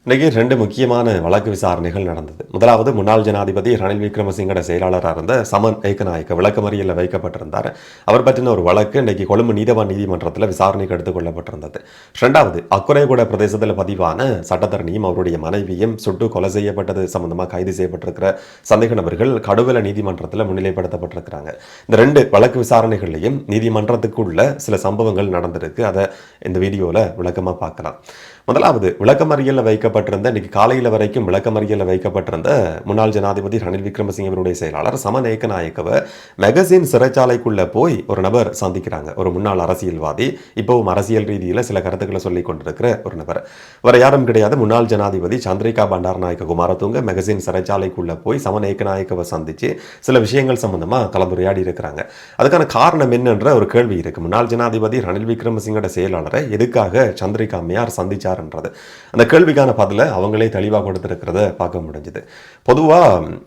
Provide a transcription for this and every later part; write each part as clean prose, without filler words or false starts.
இன்றைக்கி ரெண்டு முக்கியமான வழக்கு விசாரணைகள் நடந்தது. முதலாவது முன்னாள் ஜனாதிபதி ரணில் விக்ரமசிங்கோட செயலாளராக இருந்த சமன் ஏக்கநாயக்க விளக்கமறியலில் வைக்கப்பட்டிருந்தார். அவர் பற்றின ஒரு வழக்கு இன்றைக்கி கொழும்பு நீதவான் நீதிமன்றத்தில் விசாரணைக்கு எடுத்துக் கொள்ளப்பட்டிருந்தது. ரெண்டாவது அக்குறைகூட பிரதேசத்தில் பதிவான சட்டத்தரணியும் அவருடைய மனைவியும் சுட்டு கொலை செய்யப்பட்டது சம்பந்தமாக கைது செய்யப்பட்டிருக்கிற சந்தேக நபர்கள் கடுவல நீதிமன்றத்தில் முன்னிலைப்படுத்தப்பட்டிருக்கிறாங்க. இந்த ரெண்டு வழக்கு விசாரணைகள்லையும் நீதிமன்றத்துக்குள்ள சில சம்பவங்கள் நடந்திருக்கு. அதை இந்த வீடியோவில் விளக்கமாக பார்க்கலாம். முதலாவது விளக்கமறியலில் வைக்கப்பட்டிருந்த இன்னைக்கு காலையில் வரைக்கும் விளக்கமறியலில் வைக்கப்பட்டிருந்த முன்னாள் ஜனாதிபதி ரணில் விக்ரமசிங்கவருடைய செயலாளர் சமன் ஏக்கநாயக்கவை மெகசின் சிறைச்சாலைக்குள்ள போய் ஒரு நபர் சந்திக்கிறாங்க. ஒரு முன்னாள் அரசியல்வாதி, இப்போவும் அரசியல் ரீதியில் சில கருத்துக்களை சொல்லிக் கொண்டிருக்கிற ஒரு நபர். வேற யாரும் கிடையாது, முன்னாள் ஜனாதிபதி சந்திரிகா பண்டாரநாயக்க குமாரதுங்க மெகசின் சிறைச்சாலைக்குள்ள போய் சமன் ஏக்கநாயக்கவை சந்திச்சு சில விஷயங்கள் சம்பந்தமா கலந்துரையாடி இருக்கிறாங்க. அதுக்கான காரணம் என்னன்ற ஒரு கேள்வி இருக்கு. முன்னாள் ஜனாதிபதி ரணில் விக்ரமசிங்கோட செயலாளரை எதுக்காக சந்திரிகா அம்மையார் சந்திச்சார்? அந்த கேள்விக்கான பதில அவங்களே தெளிவாக கொடுத்திருக்கிறத பார்க்க முடிஞ்சது. பொதுவா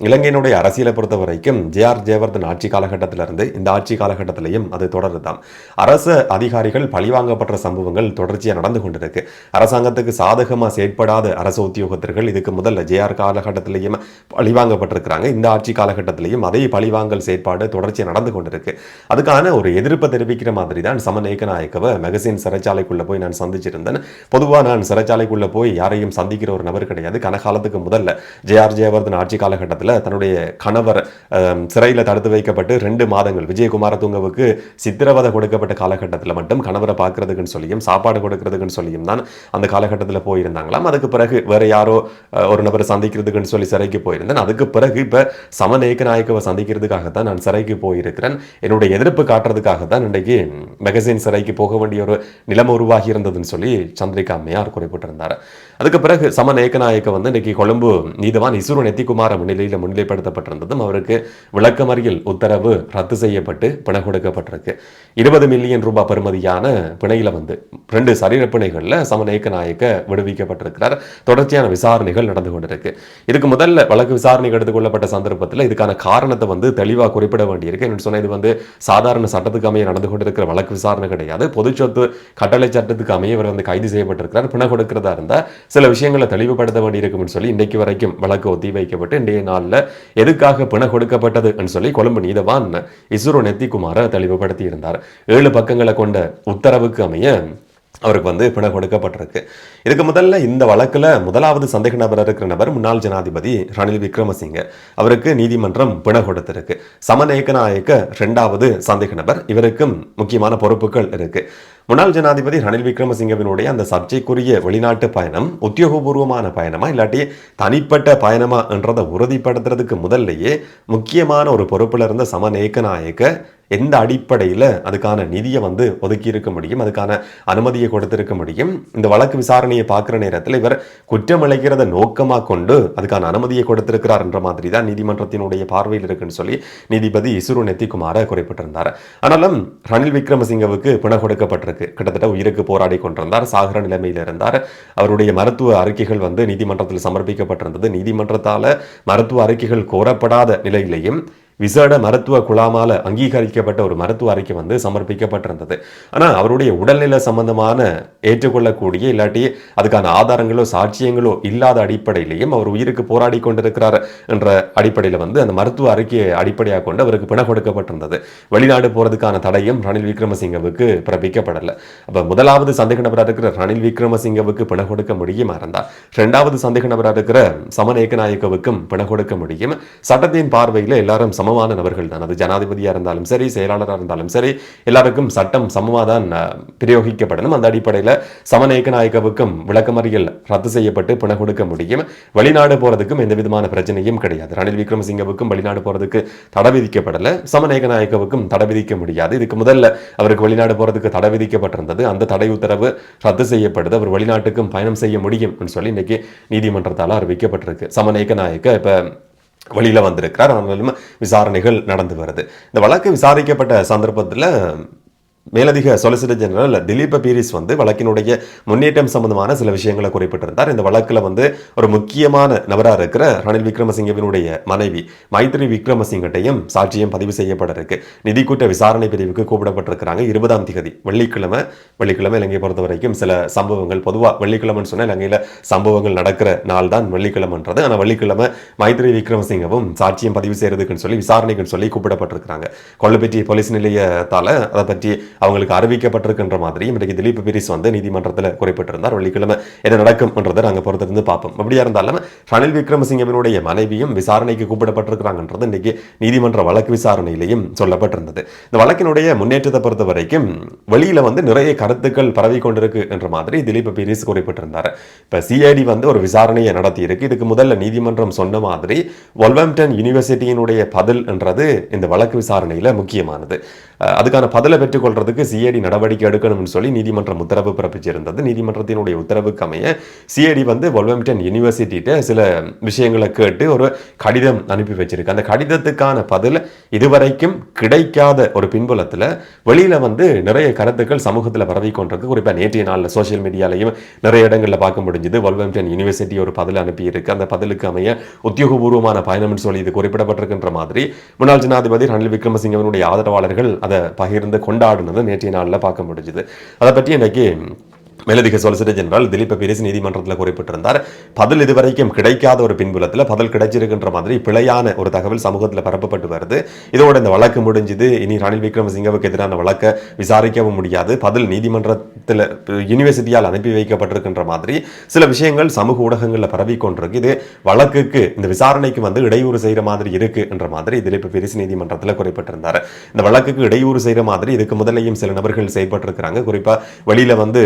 இலங்கையினுடைய அரசியலை பொறுத்த வரைக்கும் ஜே.ஆர். ஜெயவர்தன் ஆட்சி காலகட்டத்திலிருந்து இந்த ஆட்சி காலகட்டத்திலையும் அது தொடருதான். அரசு அதிகாரிகள் பழிவாங்கப்பட்ட சம்பவங்கள் தொடர்ச்சியாக நடந்து கொண்டிருக்கு. அரசாங்கத்துக்கு சாதகமாக செயற்படாத அரசு உத்தியோகத்தர்கள் இதுக்கு முதல்ல ஜே.ஆர். காலகட்டத்திலையும் பழிவாங்கப்பட்டிருக்கிறாங்க. இந்த ஆட்சி காலகட்டத்திலையும் அதே பழிவாங்கல் செயற்பாடு தொடர்ச்சியாக நடந்து கொண்டிருக்கு. அதுக்கான ஒரு எதிர்ப்பை தெரிவிக்கிற மாதிரி தான் சமன் ஏக்கநாயக்கவை மெகசின் சிறைச்சாலைக்குள்ள போய் நான் சந்திச்சிருந்தேன். பொதுவாக நான் சிறைச்சாலைக்குள்ள போய் யாரையும் சந்திக்கிற ஒரு நபர் கிடையாது. கனகாலத்துக்கு முதல்ல ஜே.ஆர். ஜெயவர்தன் ஆட்சி காலகட்டத்தில் தன்னுடைய கணவர் சிறையில் தடுத்து வைக்கப்பட்டு 2 மாதங்கள் விஜயகுமாரதுங்கவுக்கு சித்திரவதை கொடுக்கப்பட்ட காலகட்டத்தில் மட்டும் கணவரை பார்க்கறதுக்குன்னு சொல்லியும் சாப்பாடு கொடுக்கறதுக்குன்னு சொல்லியும் தான் அந்த காலகட்டத்தில் போயிருந்தாங்களாம். அதுக்கு பிறகு வேற யாரோ ஒரு நபரை சந்திக்கிறதுக்குன்னு சொல்லி சிறைக்கு போயிருந்தேன். அதுக்கு பிறகு இப்போ சமன் ஏக்கநாயக்கவை சந்திக்கிறதுக்காகத்தான் நான் சிறைக்கு போயிருக்கிறேன். என்னுடைய எதிர்ப்பு காட்டுறதுக்காகத்தான் இன்றைக்கு மெகசின் சிறைக்கு போக வேண்டிய ஒரு நிலைமை உருவாகி இருந்ததுன்னு சொல்லி சந்திரிகா அம்மையார் குறிப்பிட்டிருந்தார். அதுக்கு பிறகு சமன் ஏக்கநாயக்க இன்னைக்கு கொழும்பு நீதவான் இசுரு நெத்திக்குமார முன்னிலையில் முன்னிலைப்படுத்தப்பட்டிருந்ததும் அவருக்கு விளக்கமறியல் உத்தரவு ரத்து செய்யப்பட்டு பிணை கொடுக்கப்பட்டிருக்கு. 20 மில்லியன் ரூபாய் பெறுமதியான பிணையில 2 சரீரப்பிணைகளில் சமன் ஏக்கநாயக்க விடுவிக்கப்பட்டிருக்கிறார். தொடர்ச்சியான விசாரணைகள் நடந்து கொண்டிருக்கு. இதுக்கு முதல்ல வழக்கு விசாரணைக்கு எடுத்துக் கொள்ளப்பட்ட சந்தர்ப்பத்தில் இதுக்கான காரணத்தை தெளிவாக குறிப்பிட வேண்டியிருக்கு. என்று சொன்ன இது சாதாரண சட்டத்துக்கு அமைய நடந்து கொண்டிருக்கிற வழக்கு விசாரணை கிடையாது. பொது சொத்து கட்டளை சட்டத்துக்கு அமைய இவர் கைது செய்யப்பட்டிருக்கிறார். பிணை கொடுக்கிறதா இருந்தால் சில விஷயங்களை தெளிவுபடுத்த வேண்டியிருக்கும் சொல்லி இன்றைக்கு வரைக்கும் வழக்கு ஒத்தி வைக்கப்பட்டு இன்றைய நாளில் எதுக்காக பிணை கொடுக்கப்பட்டது சொல்லி கொழும்பு நீதவான் இசுரு நெத்திக்குமார தெளிவுபடுத்தி இருந்தார். 7 பக்கங்களை கொண்ட உத்தரவுக்கு அமைய அவருக்கு பிணை கொடுக்கப்பட்டிருக்கு. இதுக்கு முதல்ல இந்த வழக்கில் முதலாவது சந்தேக நபர் இருக்கிற நபர் முன்னாள் ஜனாதிபதி ரணில் விக்ரமசிங்க. அவருக்கு நீதிமன்றம் பிணை கொடுத்திருக்கு. சமன் ஏக்கநாயக்க 2வது சந்தேக நபர். இவருக்கும் முக்கியமான பொறுப்புகள் இருக்கு. முன்னாள் ஜனாதிபதி ரணில் விக்ரமசிங்கவினுடைய அந்த சர்ச்சைக்குரிய வெளிநாட்டு பயணம் உத்தியோகபூர்வமான பயணமா இல்லாட்டி தனிப்பட்ட பயணமா என்றதை உறுதிப்படுத்துறதுக்கு முதல்லையே முக்கியமான ஒரு பொறுப்பில் இருந்த சமன் ஏக்கநாயக்க எந்த அடிப்படையில் அதுக்கான நிதியை ஒதுக்கி இருக்க முடியும், அதுக்கான அனுமதியை கொடுத்திருக்க முடியும். இந்த வழக்கு விசாரணையை பார்க்குற நேரத்தில் இவர் குற்றம் இழைக்கிறத நோக்கமாக கொண்டு அதுக்கான அனுமதியை கொடுத்திருக்கிறார் என்ற மாதிரி தான் நீதிமன்றத்தினுடைய பார்வையில் இருக்குன்னு சொல்லி நீதிபதி இசுரு நெத்திக்குமார குறிப்பிட்டிருந்தார். ஆனாலும் ரணில் விக்ரமசிங்கவுக்கு பிணை கொடுக்கப்பட்டிருக்கு. கிட்டத்தட்ட உயிருக்கு போராடி கொண்டிருந்தார். சாகர நிலைமையில் இருந்தார். அவருடைய மருத்துவ அறிக்கைகள் நீதிமன்றத்தில் சமர்ப்பிக்கப்பட்டிருந்தது. நீதிமன்றத்தால் மருத்துவ அறிக்கைகள் கோரப்படாத நிலையிலேயும் விசேட மருத்துவ குழாமால அங்கீகரிக்கப்பட்ட ஒரு மருத்துவ அறிக்கை சமர்ப்பிக்கப்பட்டிருந்தது. ஆனால் அவருடைய உடல்நிலை சம்பந்தமான ஏற்றுக்கொள்ளக்கூடிய இல்லாட்டி அதுக்கான ஆதாரங்களோ சாட்சியங்களோ இல்லாத அடிப்படையிலையும் அவர் உயிருக்கு போராடி கொண்டிருக்கிறார் என்ற அடிப்படையில் அந்த மருத்துவ அறிக்கையை அடிப்படையாக கொண்டு அவருக்கு பிணை கொடுக்கப்பட்டிருந்தது. வெளிநாடு போறதுக்கான தடையும் ரணில் விக்ரமசிங்கவுக்கு பிறப்பிக்கப்படலை. அப்ப முதலாவது சந்தேக நபராக இருக்கிற ரணில் விக்ரமசிங்கவுக்கு பிணை கொடுக்க முடியுமா இருந்தால் 2வது சந்தேக நபராக இருக்கிற சமன் ஏக்கநாயக்கவுக்கும் பிணை கொடுக்க முடியும். சட்டத்தின் பார்வையில் எல்லாரும் சமமான நபர்கள் தான். அது ஜனாதிபதியாக இருந்தாலும் சரி, செயலாளராக இருந்தாலும் சரி, எல்லாருக்கும் சட்டம் சமமாக தான் பிரயோகிக்கப்படணும். அந்த அடிப்படையில் சமன் ஏக்கநாயக்கவுக்கும் விளக்கமறியல் ரத்து செய்யப்பட்டு பிணை கொடுக்க முடியும். வெளிநாடு போறதுக்கும் எந்த விதமான பிரச்சனையும் கிடையாது. ரணில் விக்ரமசிங்கவுக்கும் வெளிநாடு போறதுக்கு தடை விதிக்கப்படலை. சமன் ஏக்கநாயக்கவுக்கும் தடை விதிக்க முடியாது. இதுக்கு முதல்ல அவருக்கு வெளிநாடு போறதுக்கு தடை விதிக்கப்பட்டிருந்தது. அந்த தடை உத்தரவு ரத்து செய்யப்படுது. அவர் வெளிநாட்டுக்கும் பயணம் செய்ய முடியும் சொல்லி இன்னைக்கு நீதிமன்றத்தால் அறிவிக்கப்பட்டிருக்கு. சமன் ஏக்கநாயக்க இப்ப வெளியில் வந்திருக்கிறார். ஆனாலும் விசாரணைகள் நடந்து வருது. இந்த வழக்கு விசாரிக்கப்பட்ட சந்தர்ப்பத்தில் மேலதிக சொலிசிட்டர் ஜெனரல் திலீப் பீரிஸ் வந்து வழக்கினுடைய முன்னேற்றம் சம்பந்தமான சில விஷயங்களை குறிப்பிட்டிருந்தார். இந்த வழக்கில் வந்து ஒரு முக்கியமான நபராக இருக்கிற ரணில் விக்ரமசிங்கவினுடைய மனைவி மைத்ரி விக்ரமசிங்கட்டையும் சாட்சியம் பதிவு செய்யப்பட இருக்கு. நிதிக்கூட்ட விசாரணை பிரிவுக்கு கூப்பிடப்பட்டிருக்கிறாங்க. 20ஆம் தேதி வெள்ளிக்கிழமை இலங்கையை பொறுத்த வரைக்கும் சில சம்பவங்கள் பொதுவாக வெள்ளிக்கிழமைன்னு சொன்னால் இலங்கையில் சம்பவங்கள் நடக்கிற நாள் தான் வெள்ளிக்கிழமைன்றது. ஆனால் வெள்ளிக்கிழமை மைத்ரி விக்ரமசிங்கவும் சாட்சியம் பதிவு செய்யறதுக்குன்னு சொல்லி விசாரணைக்குன்னு சொல்லி கூப்பிடப்பட்டிருக்கிறாங்க. கொள்ளுப்பட்டி போலீஸ் நிலையத்தால் அதை பற்றி அவங்களுக்கு அறிவிக்கப்பட்டிருக்கின்ற மாதிரியும் இன்றைக்கு திலீப் பீரிஸ் வந்து நீதிமன்றத்தில் குறிப்பிட்டிருந்தார். வெள்ளிக்கிழமை என்ன நடக்கும் என்றதை நாங்கள் பொறுத்திருந்து பார்ப்போம். அப்படியா இருந்தாலும் ரணில் விக்ரமசிங்கவினுடைய மனைவியும் விசாரணைக்கு கூப்பிடப்பட்டிருக்கிறாங்கன்றது இன்னைக்கு நீதிமன்ற வழக்கு விசாரணையிலையும் சொல்லப்பட்டிருந்தது. இந்த வழக்கினுடைய முன்னேற்றத்தை பொறுத்த வரைக்கும் வெளியில வந்து நிறைய கருத்துக்கள் பரவி கொண்டிருக்கு என்ற மாதிரி திலீப் பீரிஸ் குறிப்பிட்டிருந்தார். இப்ப சிஐடி வந்து ஒரு விசாரணையை நடத்தி இருக்கு. இதுக்கு முதல்ல நீதிமன்றம் சொன்ன மாதிரி வொல்வர்ஹாம்ப்டன் யூனிவர்சிட்டியினுடைய பதில் என்றது இந்த வழக்கு விசாரணையில முக்கியமானது. அதுக்கான பதிலை பெற்றுக்கொள்றதுக்கு சிஐடி நடவடிக்கை எடுக்கணும்னு சொல்லி நீதிமன்றம் உத்தரவு பிறப்பிச்சிருந்தது. நீதிமன்றத்தினுடைய உத்தரவுக்கு அமைய சிஐடி வந்து வொல்வர்ஹாம்ப்டன் யூனிவர்சிட்டிட்ட சில விஷயங்களை கேட்டு ஒரு கடிதம் அனுப்பி வச்சிருக்கு. அந்த கடிதத்துக்கான பதில் இதுவரைக்கும் கிடைக்காத ஒரு பின்புலத்தில் வெளியில வந்து நிறைய கருத்துக்கள் சமூகத்தில் பரவி கொண்டிருக்கு. குறிப்பாக நேற்றைய நாளில் சோசியல் மீடியாலையும் நிறைய இடங்களில் பார்க்க முடிஞ்சது. வொல்வர்ஹாம்ப்டன் யூனிவர்சிட்டி ஒரு பதில் அனுப்பி இருக்கு. அந்த பதிலுக்கு அமைய உத்தியோகபூர்வமான பயணம்னு சொல்லி இது குறிப்பிடப்பட்டிருக்கின்ற மாதிரி முன்னாள் ஜனாதிபதி ரணில் விக்ரமசிங்கவினுடைய ஆதரவாளர்கள் அதை பகிர்ந்து கொண்டாடினது நேற்றைய நாளில் பார்க்க முடிஞ்சது. அதை பற்றி இன்னைக்கு மேலதிக சொலிசிட்டர் ஜெனரல் திலீப் பீரிஸ் நீதிமன்றத்தில் குறிப்பிட்டிருந்தார். பதில் இதுவரைக்கும் கிடைக்காத ஒரு பின்புலத்தில் பதில் கிடைச்சிருக்கின்ற மாதிரி பிழையான ஒரு தகவல் சமூகத்தில் பரப்பப்பட்டு வருது. இதோட இந்த வழக்கு முடிஞ்சது. இனி ரணில் விக்ரமசிங்கவுக்கு எதிரான வழக்கை விசாரிக்கவும் முடியாது. பதில் நீதிமன்றத்தில் யூனிவர்சிட்டியால் அனுப்பி வைக்கப்பட்டிருக்கின்ற மாதிரி சில விஷயங்கள் சமூக ஊடகங்களில் பரவி கொண்டிருக்கு. இது வழக்குக்கு இந்த விசாரணைக்கு வந்து இடையூறு செய்கிற மாதிரி இருக்கு என்ற மாதிரி திலீப் பீரிஸ் நீதிமன்றத்தில் குறிப்பிட்டிருந்தார். இந்த வழக்குக்கு இடையூறு செய்கிற மாதிரி இதுக்கு முதலையும் சில நபர்கள் செயல்பட்டிருக்கிறாங்க. குறிப்பாக வெளியில வந்து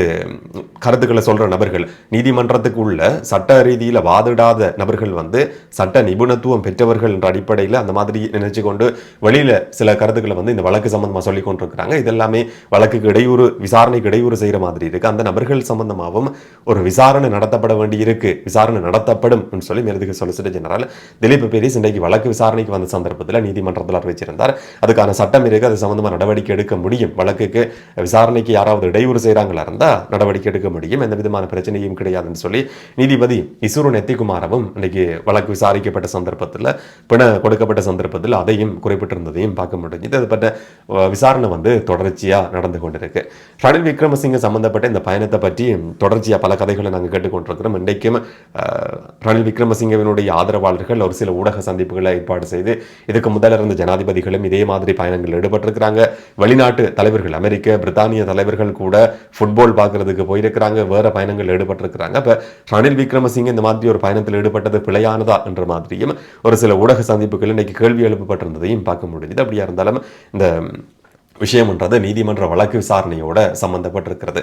கருத்துக்களை சொல்ற நபர்கள் நீதிமன்றத்துக்கு உள்ள சட்ட ரீதியில் வாதிடாத நபர்கள் வந்து சட்ட நிபுணத்துவம் பெற்றவர்கள் என்ற அடிப்படையில் அந்த மாதிரி நினைச்சு கொண்டு வெளியில சில கருத்துக்களை வந்து இந்த வழக்கு சம்பந்தமாக சொல்லி கொண்டிருக்கிறாங்க. இதெல்லாமே வழக்குக்கு இடையூறு விசாரணைக்கு இடையூறு செய்யற மாதிரி இருக்கு. அந்த நபர்கள் சம்பந்தமாகவும் ஒரு விசாரணை நடத்தப்பட வேண்டி இருக்கு. விசாரணை நடத்தப்படும் சொல்லி மேலதிக சொலிசிட்டர் ஜெனரல் திலீப் பீரிஸ் இன்றைக்கு வழக்கு விசாரணைக்கு வந்த சந்தர்ப்பத்தில் நீதிமன்றத்தில் அறிவிச்சிருந்தார். அதுக்கான சட்டம் இருக்கு. அது சம்பந்தமாக நடவடிக்கை எடுக்க முடியும். வழக்குக்கு விசாரணைக்கு யாராவது இடையூறு செய்யறாங்களா இருந்தா நடவடிக்கை எடுக்க முடியும். எந்த விதமான பிரச்சனையும் கிடையாதுன்னு சொல்லி நீதிபதி இசுரு நெத்திகுமாரவும் இன்னைக்கு வழக்கு விசாரிக்கப்பட்ட சந்தர்ப்பத்தில் பிண கொடுக்கப்பட்ட சந்தர்ப்பத்தில் அதையும் குறிப்பிட்டிருந்ததையும் பார்க்க முடிஞ்சது. அது பட்ட விசாரணை வந்து தொடர்ச்சியா நடந்து கொண்டிருக்கு. ரணில் விக்ரமசிங்க சம்பந்தப்பட்ட இந்த பயணத்தை பற்றி தொடர்ச்சியா பல கதைகளை நாங்கள் கேட்டுக்கொண்டிருக்கிறோம். இன்றைக்கும் ரணில் விக்ரமசிங்கவினுடைய ஆதரவாளர்கள் ஒரு சில ஊடக சந்திப்புகளை ஏற்பாடு செய்து இதுக்கு முதல்ல இருந்த ஜனாதிபதிகளும் இதே மாதிரி பயணங்கள் ஈடுபட்டிருக்கிறாங்க. வெளிநாட்டு தலைவர்கள் அமெரிக்க பிரித்தானிய தலைவர்கள் கூட ஃபுட்பால் பார்க்கறதுக்கு போயிருக்கிறாங்க. வேற பயணங்கள் ஈடுபட்டிருக்கிறாங்க. அப்ப ரணில் விக்ரமசிங்க இந்த மாதிரி ஒரு பயணத்தில் ஈடுபட்டது பிழையானதா என்ற மாதிரியும் ஒரு சில ஊடக சந்திப்புகள் இன்னைக்கு கேள்வி எழுப்பப்பட்டிருந்ததையும் பார்க்க முடியுது. அப்படியா இருந்தாலும் இந்த விஷயம்ன்றது நீதிமன்ற வழக்கு விசாரணையோட சம்பந்தப்பட்டிருக்கிறது.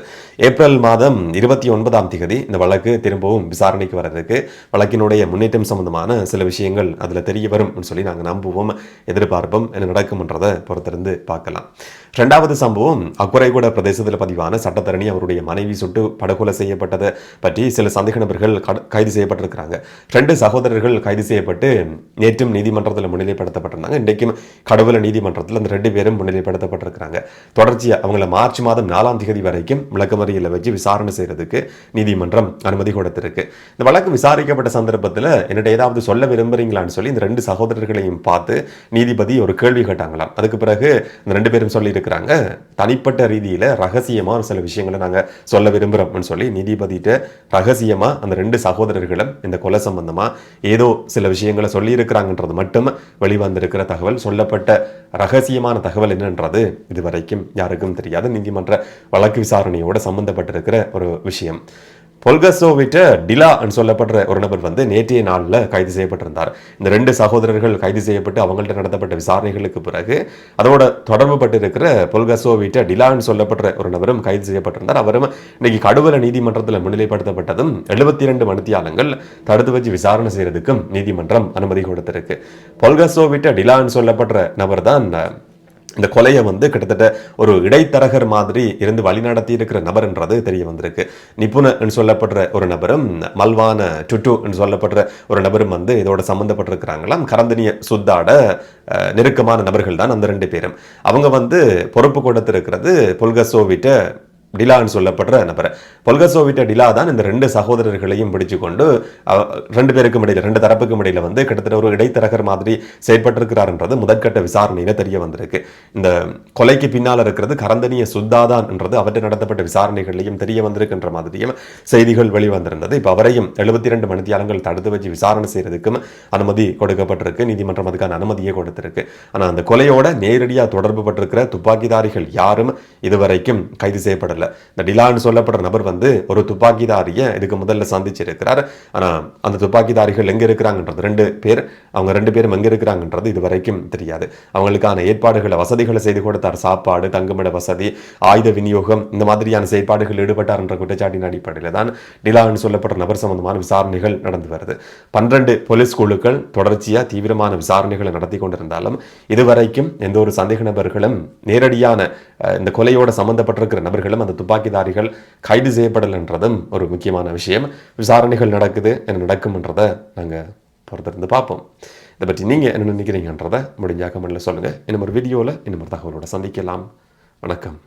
ஏப்ரல் மாதம் 29ஆம் தேதி இந்த வழக்கு திரும்பவும் விசாரணைக்கு வர்றதுக்கு வழக்கினுடைய முன்னேற்றம் சம்பந்தமான சில விஷயங்கள் அதில் தெரிய வரும் சொல்லி நாங்கள் நம்புவோம், எதிர்பார்ப்போம். என்ன நடக்கும்ன்றதை பொறுத்திருந்து பார்க்கலாம். இரண்டாவது சம்பவம் அக்குறைகூட பிரதேசத்தில் பதிவான சட்டத்தரணி அவருடைய மனைவி சுட்டு படுகொலை செய்யப்பட்டதை பற்றி சில சந்தேக நபர்கள் கைது செய்யப்பட்டிருக்கிறாங்க. 2 சகோதரர்கள் கைது செய்யப்பட்டு நேற்றும் நீதிமன்றத்தில் முன்னிலைப்படுத்தப்பட்டிருந்தாங்க. இன்றைக்கும் கடவுள நீதிமன்றத்தில் அந்த 2 பேரும் முன்னிலைப்படுத்தப்பட்டிருக்கிறாங்க. தொடர்ச்சியா அவங்கள மார்ச் மாதம் 4ஆம் தேதி வரைக்கும் விளக்கமறியலில் வச்சு விசாரணை செய்யறதுக்கு நீதிமன்றம் அனுமதி கொடுத்திருக்கு. இந்த வழக்கு விசாரிக்கப்பட்ட சந்தர்ப்பத்தில் என்னிட்ட ஏதாவது சொல்ல விரும்புறீங்களான்னு சொல்லி இந்த 2 சகோதரர்களையும் பார்த்து நீதிபதி ஒரு கேள்வி கேட்டாங்களாம். அதுக்கு பிறகு இந்த 2 பேரும் சொல்லி இருக்கிறாங்க, தனிப்பட்ட ரீதியில ரகசியமா சில விஷயங்களை நாங்க சொல்ல விரும்புறோம்னு சொல்லி நீதிபதிட்ட ரகசியமா அந்த 2 சகோதரர்களும் இந்த கொலை சம்பந்தமா ஏதோ சில விஷயங்களை சொல்லி இருக்கிறாங்கன்றது மட்டும் வெளிவந்திருக்கிற தகவல். சொல்லப்பட்ட ரகசியமான தகவல் என்னன்றது இதுவரைக்கும் யாருக்கும் தெரியாது. நீதிமன்ற வழக்கு விசாரணையோட சம்பந்தப்பட்டிருக்கிற ஒரு விஷயம். பொல்கசோவிட்ட டிலா சொல்லப்படுற ஒரு நபர் வந்து நேற்றைய நாளில் கைது செய்யப்பட்டிருந்தார். இந்த 2 சகோதரர்கள் கைது செய்யப்பட்டு அவங்கள்ட்ட நடத்தப்பட்ட விசாரணைகளுக்கு பிறகு அதோட தொடர்பு பட்டிருக்கிற பொல்கசோவிட்ட டிலான்னு சொல்லப்படுற ஒரு நபரும் கைது செய்யப்பட்டிருந்தார். அவரும் இன்னைக்கு கடுவல நீதிமன்றத்தில் முன்னிலைப்படுத்தப்பட்டதும் 72 மணித்தியாலங்கள் தடுத்து வச்சு விசாரணை செய்யறதுக்கும் நீதிமன்றம் அனுமதி கொடுத்திருக்கு. பொல்கசோவிட்ட டிலான்னு சொல்லப்படுற நபர் தான் இந்த கொலையை வந்து கிட்டத்தட்ட ஒரு இடைத்தரகர் மாதிரி இருந்து வழிநடத்தி இருக்கிற நபர்ன்றது தெரிய வந்திருக்கு. நிபுணன் சொல்லப்படுற ஒரு நபரும் மல்வான டுட்டு சொல்லப்படுற ஒரு நபரும் வந்து இதோட சம்பந்தப்பட்டிருக்கிறாங்களாம். கரந்தனிய சுத்தாட நெருக்கமான நபர்கள் தான் அந்த 2 பேரும். அவங்க வந்து பொறுப்பு கொடுத்திருக்கிறது புல்கசோவிட்ட டிலான்னு சொல்லப்படுற நபர். பொல்கசோவிட்ட டிலா தான் இந்த 2 சகோதரர்களையும் பிடிச்சு கொண்டு 2 பேருக்கும் இடையில 2 தரப்புக்கும் இடையில வந்து கிட்டத்தட்ட ஒரு இடைத்தரகர் மாதிரி செயற்பட்டிருக்கிறார்ன்றது முதற்கட்ட விசாரணையில தெரிய வந்திருக்கு. இந்த கொலைக்கு பின்னால் இருக்கிறது கரந்தனிய சுத்தாதான் என்றது அவற்றை நடத்தப்பட்ட விசாரணைகளையும் தெரிய வந்திருக்கின்ற மாதிரியும் செய்திகள் வெளிவந்திருந்தது. இப்போ அவரையும் 72 மணித்தியாலங்கள் தடுத்து வச்சு விசாரணை செய்யறதுக்கும் அனுமதி கொடுக்கப்பட்டிருக்கு. நீதிமன்றம் அதுக்கான அனுமதியை கொடுத்திருக்கு. ஆனால் அந்த கொலையோட நேரடியாக தொடர்பு பட்டிருக்கிற துப்பாக்கிதாரிகள் யாரும் இதுவரைக்கும் கைது செய்யப்படல. இந்த டிலான்னு சொல்லப்படுற நபர் வந்து ஒரு துப்பாக்கிதாரியை இதுக்கு முதல்ல சந்திச்சிருக்கிறார். ஆனால் அந்த துப்பாக்கிதாரிகள் எங்க இருக்கிறாங்கன்றது 2 பேர், அவங்க 2 பேரும் எங்க இருக்கிறாங்கன்றது இதுவரைக்கும் தெரியாது. அவங்களுக்கான ஏற்பாடுகளை வசதிகளை செய்து கொடுத்தார். சாப்பாடு, தங்குமிட வசதி, ஆயுத விநியோகம், இந்த மாதிரியான செயற்பாடுகள் ஈடுபட்டார் என்ற குற்றச்சாட்டின் அடிப்படையில் தான் டிலான்னு சொல்லப்படுற நபர் சம்பந்தமான விசாரணைகள் நடந்து வருது. 12 போலீஸ் குழுக்கள் தொடர்ச்சியா தீவிரமான விசாரணைகளை நடத்தி கொண்டிருந்தாலும் இதுவரைக்கும் எந்த ஒரு சந்தேக நபர்களும் நேரடியான இந்த கொலையோட சம்பந்தப்பட்டிருக்கிற நபர்களும் அந்த துப்பாக்கிதாரிகள் கைது செய்யப்படலைன்றதும் ஒரு முக்கியமான விஷயம். விசாரணைகள் நடக்குது, என்ன நடக்கும்ன்றதை நாங்கள் பொறுத்திருந்து பார்ப்போம். இதை பற்றி நீங்கள் என்ன நினைக்கிறீங்கன்றதை முடிஞ்சா கமெண்ட்ல சொல்லுங்கள். இன்னும் ஒரு வீடியோவில் இன்னும் ஒரு தகவலோட சந்திக்கலாம். வணக்கம்.